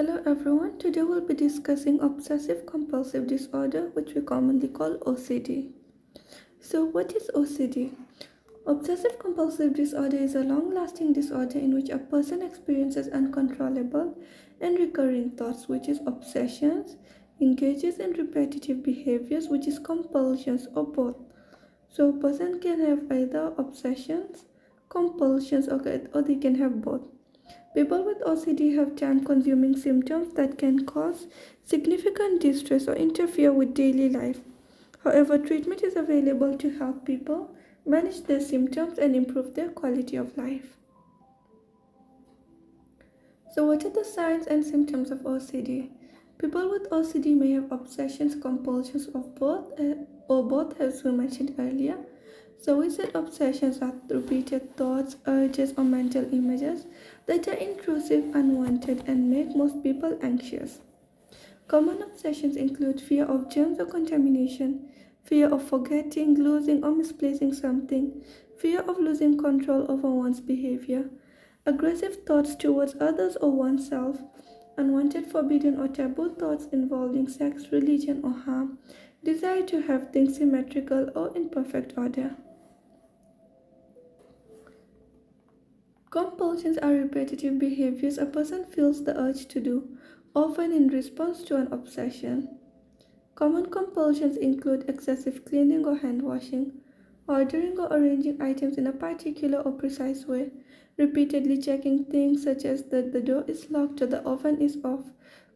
Hello everyone, today we'll be discussing obsessive-compulsive disorder, which we commonly call OCD. So, what is OCD? Obsessive-compulsive disorder is a long-lasting disorder in which a person experiences uncontrollable and recurring thoughts, which is obsessions, engages in repetitive behaviors, which is compulsions, or both. So, a person can have either obsessions, compulsions, or they can have both. People with OCD have time consuming symptoms that can cause significant distress or interfere with daily life. However, treatment is available to help people manage their symptoms and improve their quality of life. So, what are the signs and symptoms of OCD? People with OCD may have obsessions, compulsions of both, or both, as we mentioned earlier. So we said obsessions are repeated thoughts, urges, or mental images that are intrusive, unwanted, and make most people anxious. Common obsessions include fear of germs or contamination, fear of forgetting, losing, or misplacing something, fear of losing control over one's behavior, aggressive thoughts towards others or oneself, unwanted, forbidden, or taboo thoughts involving sex, religion, or harm, desire to have things symmetrical or in perfect order. Compulsions are repetitive behaviors a person feels the urge to do, often in response to an obsession. Common compulsions include excessive cleaning or hand washing, ordering or arranging items in a particular or precise way, repeatedly checking things such as that the door is locked or the oven is off,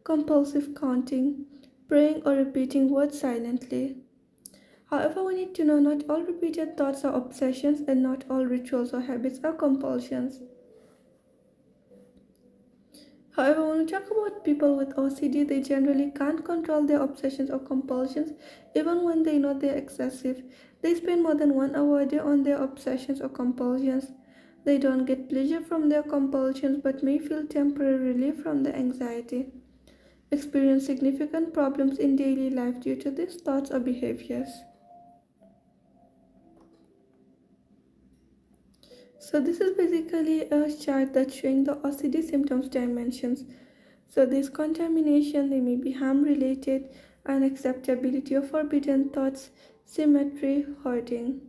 compulsive counting, praying or repeating words silently. However, we need to know not all repeated thoughts are obsessions and not all rituals or habits are compulsions. However, when we talk about people with OCD, they generally can't control their obsessions or compulsions even when they know they're excessive. They spend more than 1 hour a day on their obsessions or compulsions. They don't get pleasure from their compulsions but may feel temporary relief from the anxiety. Experience significant problems in daily life due to these thoughts or behaviors. So this is basically a chart that's showing the OCD symptoms dimensions. So this contamination, they may be harm related, unacceptability of forbidden thoughts, symmetry, hoarding.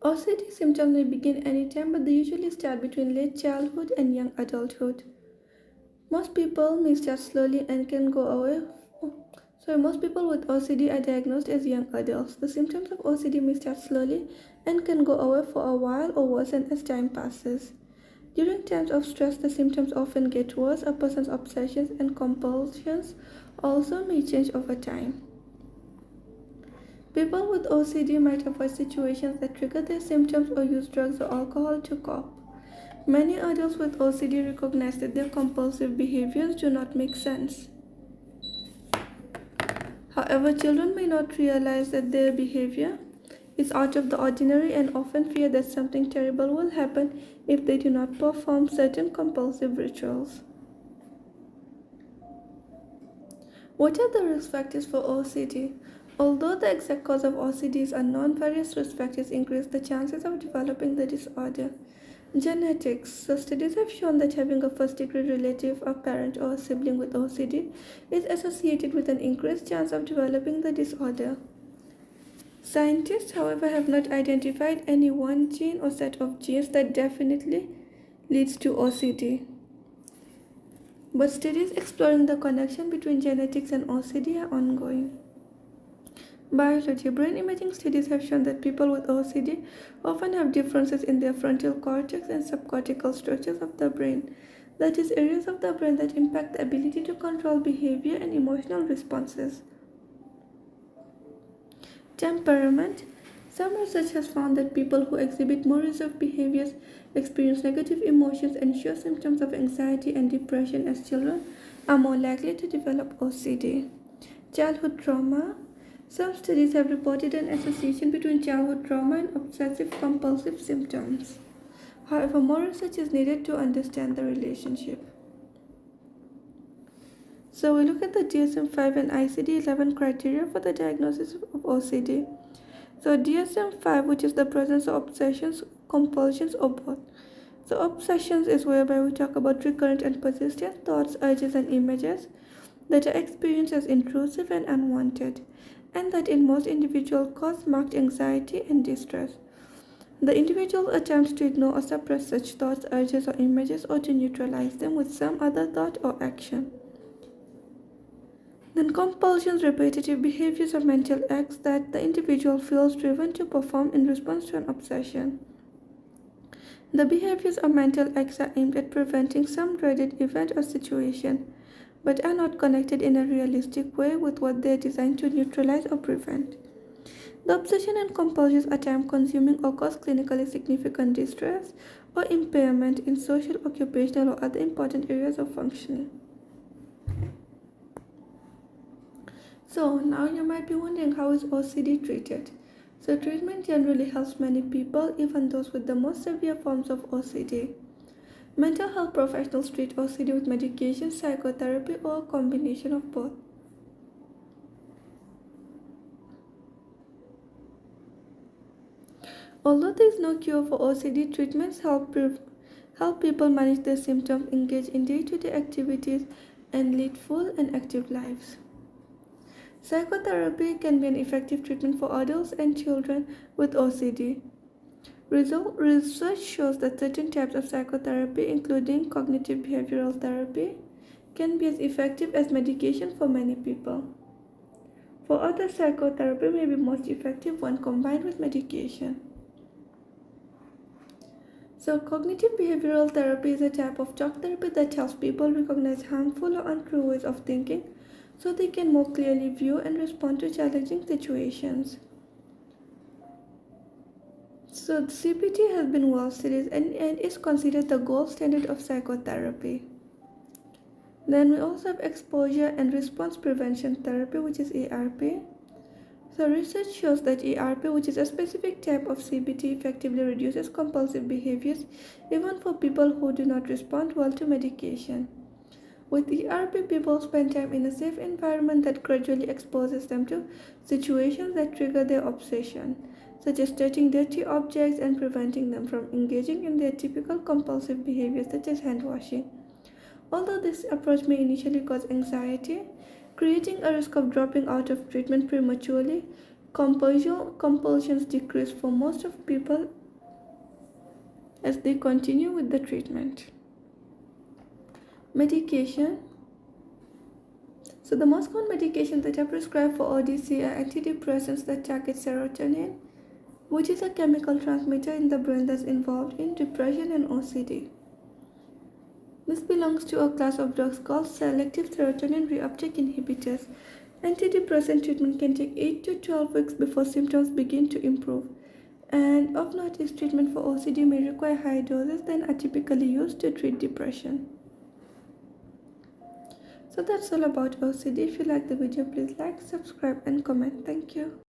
OCD symptoms may begin anytime, but they usually start between late childhood and young adulthood. Most people may start slowly and can go away. Most people with OCD are diagnosed as young adults. The symptoms of OCD may start slowly and can go away for a while or worsen as time passes. During times of stress, the symptoms often get worse. A person's obsessions and compulsions also may change over time. People with OCD might avoid situations that trigger their symptoms or use drugs or alcohol to cope. Many adults with OCD recognize that their compulsive behaviors do not make sense. However, children may not realize that their behavior is out of the ordinary and often fear that something terrible will happen if they do not perform certain compulsive rituals. What are the risk factors for OCD? Although the exact cause of OCD is unknown, various risk factors increase the chances of developing the disorder. Genetics. So studies have shown that having a first-degree relative, a parent, or a sibling with OCD is associated with an increased chance of developing the disorder. Scientists, however, have not identified any one gene or set of genes that definitely leads to OCD. But studies exploring the connection between genetics and OCD are ongoing. Biology. Brain imaging studies have shown that people with OCD often have differences in their frontal cortex and subcortical structures of the brain. That is, areas of the brain that impact the ability to control behavior and emotional responses. Temperament. Some research has found that people who exhibit more reserved behaviors, experience negative emotions, and show symptoms of anxiety and depression as children are more likely to develop OCD. Childhood trauma. Some studies have reported an association between childhood trauma and obsessive-compulsive symptoms. However, more research is needed to understand the relationship. So we look at the DSM-5 and ICD-11 criteria for the diagnosis of OCD. So DSM-5, which is the presence of obsessions, compulsions, or both. So, obsessions is whereby we talk about recurrent and persistent thoughts, urges, and images that are experienced as intrusive and unwanted, and that in most individuals cause marked anxiety and distress. The individual attempts to ignore or suppress such thoughts, urges, or images, or to neutralize them with some other thought or action. Then compulsions, repetitive behaviors or mental acts that the individual feels driven to perform in response to an obsession. The behaviors or mental acts are aimed at preventing some dreaded event or situation, but are not connected in a realistic way with what they are designed to neutralize or prevent. The obsession and compulsions are time-consuming or cause clinically significant distress or impairment in social, occupational, or other important areas of functioning. So now you might be wondering, how is OCD treated? So treatment generally helps many people, even those with the most severe forms of OCD. Mental health professionals treat OCD with medication, psychotherapy, or a combination of both. Although there is no cure for OCD, treatments help people manage their symptoms, engage in day-to-day activities, and lead full and active lives. Psychotherapy can be an effective treatment for adults and children with OCD. Research shows that certain types of psychotherapy, including cognitive behavioral therapy, can be as effective as medication for many people. For others, psychotherapy may be most effective when combined with medication. So, cognitive behavioral therapy is a type of talk therapy that helps people recognize harmful or untrue ways of thinking so they can more clearly view and respond to challenging situations. So, the CBT has been well studied and is considered the gold standard of psychotherapy. Then we also have exposure and response prevention therapy, which is ERP. So research shows that ERP, which is a specific type of CBT, effectively reduces compulsive behaviors even for people who do not respond well to medication. With ERP, people spend time in a safe environment that gradually exposes them to situations that trigger their obsession, such as touching dirty objects and preventing them from engaging in their typical compulsive behaviors such as hand washing. Although this approach may initially cause anxiety, creating a risk of dropping out of treatment prematurely, compulsions decrease for most of people as they continue with the treatment. Medication. So the most common medications that are prescribed for ODC are antidepressants that target serotonin, which is a chemical transmitter in the brain that's involved in depression and OCD. This belongs to a class of drugs called selective serotonin reuptake inhibitors. Antidepressant treatment can take 8 to 12 weeks before symptoms begin to improve. And of note is treatment for OCD may require higher doses than are typically used to treat depression. So that's all about OCD. If you like the video, please like, subscribe, and comment. Thank you.